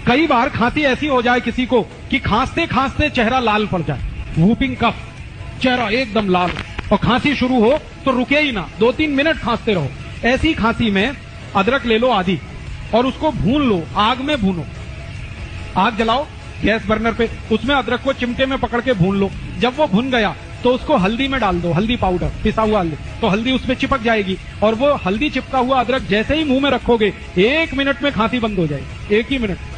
कई बार खांसी ऐसी हो जाए किसी को कि खांसते खांसते चेहरा लाल पड़ जाए, वूपिंग कफ, चेहरा एकदम लाल, और खांसी शुरू हो तो रुके ही ना, 2-3 मिनट खांसते रहो। ऐसी खांसी में अदरक ले लो आधी और उसको भून लो, आग में भूनो। आग जलाओ गैस बर्नर पे, उसमें अदरक को चिमटे में पकड़ के भून लो। जब वो भुन गया तो उसको हल्दी में डाल दो, हल्दी पाउडर, पिसा हुआ हल्दी, तो हल्दी उसमें चिपक जाएगी और वो हल्दी चिपका हुआ अदरक जैसे ही मुंह में रखोगे 1 मिनट में खांसी बंद हो जाएगी, 1 ही मिनट।